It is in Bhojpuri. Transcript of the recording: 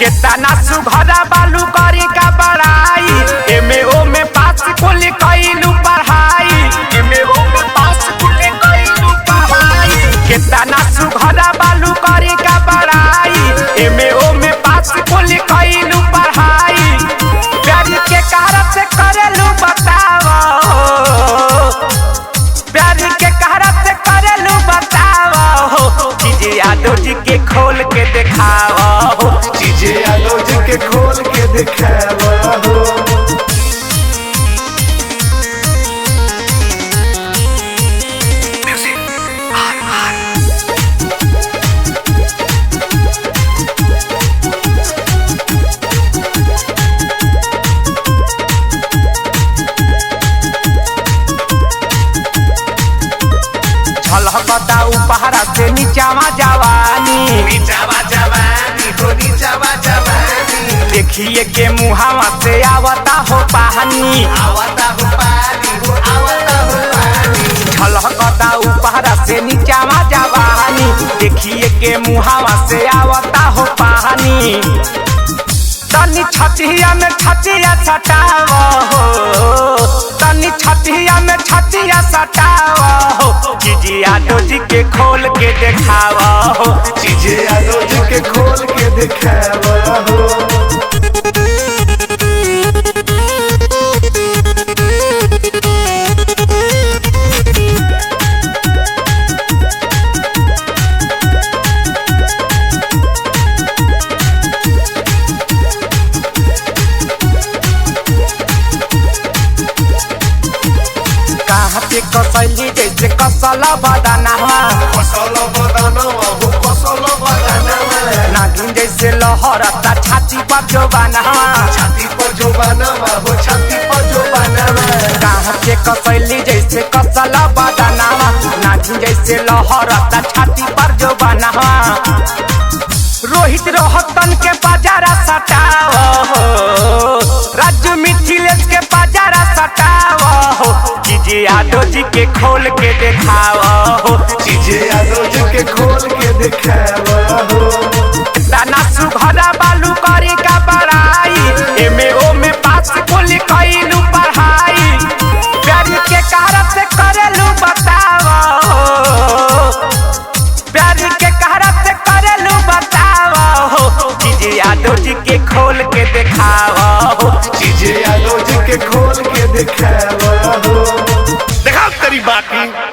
केतना सुघरा बालू करी का बड़ाई एमे ओमे पास कुल कइलू पढ़ाई एमे ओमे पास कुल कइलू पढ़ाई केतना सुघरा बालू करी का बड़ाई एमे ओमे पास कुल कइलू पढ़ाई प्यार के कारण से करेलू बताओ प्यार के कारण से करेलू बताओ चीजे यादव जी के खोल के दिखाओ चीजे यादव जी के खोल के दिखाओ झलकता उपहारा से नीचावा जवानी देखिए के मुहावा से आवता हो पानी झलकता उपहारा से नीचावा जवानी देखिए के मुहावा से आवता हो पानी तनी छतिया में छतिया सटाओ तनी छतिया में छतिया सटाओ चीजे यादव जी के खोल के दिखाओ चीजे यादव जी के खोल के दिखाओ कहाँ पे कसैली जैसे कसला बदनवा नागिन जैसे लहरता छाती पर जो बनवा कहाँ पे कसैली जैसे कसला बदनवा नागिन जैसे लहरता छाती पर जो बनवा रोहित रोहतन के बाजारा सटाओ राजू मिथिलेश के बाजारा सटाओ चीजे यादव जी के खोल के दिखाओ चीजे यादव जी के खोल के दिखाओ तना सुघरा बालू करी का बड़ाई एमे ओमे पास कुल कइलू पढ़ाई प्यार के कारण से करेलू बताओ प्यार के कारण से करेलू बताओ चीजे यादव जी के खोल के दिखाओ चीजे यादव जी के खोल के दिखाओ दिखाओ तेरी बाकी।